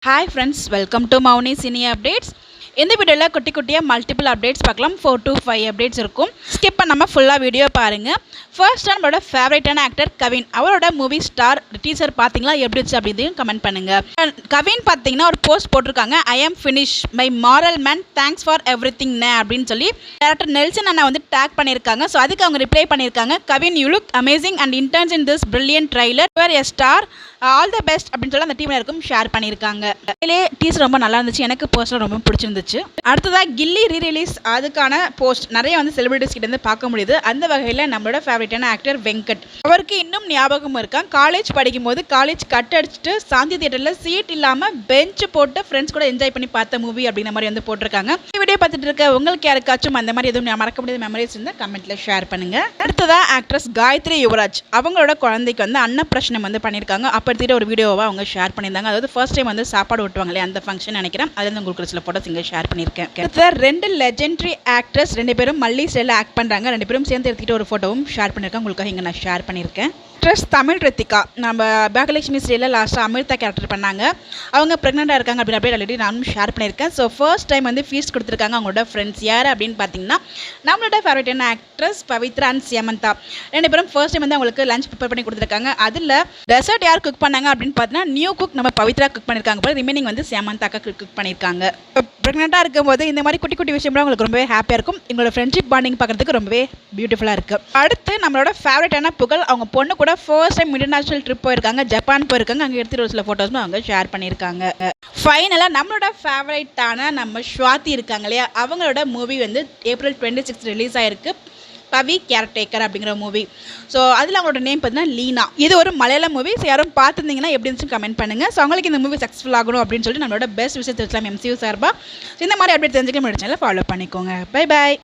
Hi friends, welcome to Mauni Cine Updates. இந்த வீடியோவில் குட்டி குட்டியாக மல்டிபிள் அப்டேட்ஸ் பார்க்கலாம். 4 to 5 அப்டேட்ஸ் இருக்கும். ஸ்கிப் பண்ணாமல் ஃபுல்லாக வீடியோ பாருங்கள். ஃபர்ஸ்ட் நம்மளோட ஃபேவரட்டான ஆக்டர் கவின், அவரோட மூவி ஸ்டார் டீசர் பார்த்தீங்களா, எப்படி இருந்துச்சு அப்படின்னு கமெண்ட் பண்ணுங்கள். கவின் பார்த்தீங்கன்னா ஒரு போஸ்ட் போட்டிருக்காங்க, ஐ ஆம் finish my moral man thanks for every thing அப்படின்னு சொல்லி டேரக்டர் நெல்சன் அண்ணா வந்து டேக் பண்ணியிருக்காங்க. ஸோ அதுக்கு அவங்க ரிப்ளை பண்ணியிருக்காங்க, Kavin you look amazing and interns in this brilliant trailer you are a star all the best அப்படின்னு சொல்லி அந்த டீமில் இருக்கும் ஷேர் பண்ணியிருக்காங்க. இதிலே டீசர் ரொம்ப நல்லா இருந்துச்சு, எனக்கு பர்சனலாக ரொம்ப பிடிச்சிருந்துச்சு. அடுத்ததாக கில்லி ரீரிலீஸ், அதுக்கான போஸ்ட் நிறைய வந்து செலிபிரிட்டிஸ் கிட்ட இருந்து பார்க்க முடியுது. அந்த வகையில் நம்மளோட ஃபேவரட்டான ஆக்டர் வெங்கட், அவருக்கு இன்னும் ஞாபகம் இருக்கா, காலேஜ் படிக்கும் போது காலேஜ் கட் அடிச்சுட்டு சாந்தி தியேட்டரில் சீட் இல்லாமல் பெஞ்ச் போட்டு ஃப்ரெண்ட்ஸ் கூட என்ஜாய் பண்ணி பார்த்த மூவி அப்படின்ற மாதிரி வந்து போட்டிருக்காங்க. வீடியோ பார்த்துட்டு இருக்க உங்களுக்கு யாருக்காச்சும் அந்த மாதிரி எதுவும் மறக்க முடியாத மெமரிஸ் இருந்தால் கமெண்ட்ல ஷேர் பண்ணுங்க. அடுத்ததாக ஆக்ட்ரஸ் காயத்ரி யுவராஜ், அவங்களோட குழந்தைக்கு வந்து அன்னப்பிரசனம் வந்து பண்ணியிருக்காங்க. அப்படி ஒரு வீடியோவை அவங்க ஷேர் பண்ணியிருந்தாங்க. அதாவது ஃபர்ஸ்ட் டைம் வந்து சாப்பாடு விட்டுவாங்களே அந்த ஃபங்க்ஷன் நினைக்கிறேன். அதில் வந்து உங்களுக்கு சில ஃபோட்டோஸ் இங்கே ஷேர் பண்ணியிருக்கேன். ரெண்டு லெஜெண்டரி ஆக்டர்ஸ், ரெண்டு பேரும் மல்லி ஸ்டைலில் ஆக்ட் பண்ணுறாங்க. ரெண்டு பேரும் சேர்ந்து எடுத்துக்கிட்டு ஒரு ஃபோட்டோவும் ஷேர் பண்ணியிருக்கேன். உங்களுக்காக இங்கே நான் ஷேர் பண்ணியிருக்கேன். ஆக்ட்ரஸ் தமிழ் ரித்திகா, நம்ம பாகலட்சுமி ஸ்டைலில் லாஸ்ட்டாக அமிர்தா கேரக்டர் பண்ணாங்க. அவங்க ப்ரெக்னெண்ட்டாக இருக்காங்க அப்படின்னு அப்படியே ஆல்ரெடி நானும் ஷேர் பண்ணியிருக்கேன். ஸோ ஃபர்ஸ்ட் டைம் வந்து ஃபீஸ் கொடுத்துருக்காங்க அவங்களோட ஃப்ரெண்ட்ஸ். யார் அப்படின்னு பார்த்தீங்கன்னா நம்மளோட ஃபேவரட்டான ஆக்ட்ரஸ் பவித்ரா அண்ட் சியமந்தா. ரெண்டு பேரும் ஃபர்ஸ்ட் டைம் வந்து அவங்களுக்கு லஞ்ச் ப்ரிப்பேர் பண்ணி கொடுத்துருக்காங்க. அதில் டெசர்ட் யார் குக் பண்ணாங்க அப்படின்னு பார்த்தீங்கன்னா நியூ குக் நம்ம பவித்ரா குக் பண்ணியிருக்காங்க. ரிமைனிங் வந்து சியமந்தாக்கா குக் பண்ணியிருக்காங்க. ப்ரெக்னெண்ட்டாக இருக்கும்போது இந்த மாதிரி குட்டி குட்டி விஷயம்லாம் உங்களுக்கு ரொம்பவே ஹாப்பியாக இருக்கும். எங்களோட ஃப்ரெண்ட்ஷிப் பாண்டிங் பார்க்குறதுக்கு ரொம்பவே பியூட்டிஃபுல்லாக இருக்குது. அடுத்து நம்மளோட ஃபேவரட்டான புகழ், அவங்க பொண்ணு கூட ஃபர்ஸ்ட் டைம் இன்டர்நேஷனல் ட்ரிப் போயிருக்காங்க, ஜப்பான் போயிருக்காங்க. அங்கே எடுத்துகிட்டு ஒரு சில ஃபோட்டோஸும் அவங்க ஷேர் பண்ணியிருக்காங்க. ஃபைனலாக நம்மளோட ஃபேவரட்டான நம்ம ஸ்வாதி இருக்காங்க இல்லையா, அவங்களோட மூவி வந்து April 26 ரிலீஸ் ஆகிருக்கு. பவி கேர்டேக்கர் அப்படிங்கிற மூவி. ஸோ அதில் அவங்களோட நேம் பார்த்தீங்கன்னா லீனா. இது ஒரு மலையாளம் மூவி. ஸோ யாரும் பார்த்துருந்தீங்கன்னா எப்படி இருந்துச்சு கமெண்ட் பண்ணுங்கள். ஸோ அவங்களுக்கு இந்த மூவி சக்ஸஸ்ஃபுல் ஆகணும் அப்படின்னு சொல்லிட்டு நம்மளோட பெஸ்ட் விஷயம் தெரிஞ்சுக்கலாம் MCU சார்பாக. இந்த மாதிரி அப்டேட் தெரிஞ்சுக்க முடியும், ஃபாலோ பண்ணிக்கோங்க. Bye bye.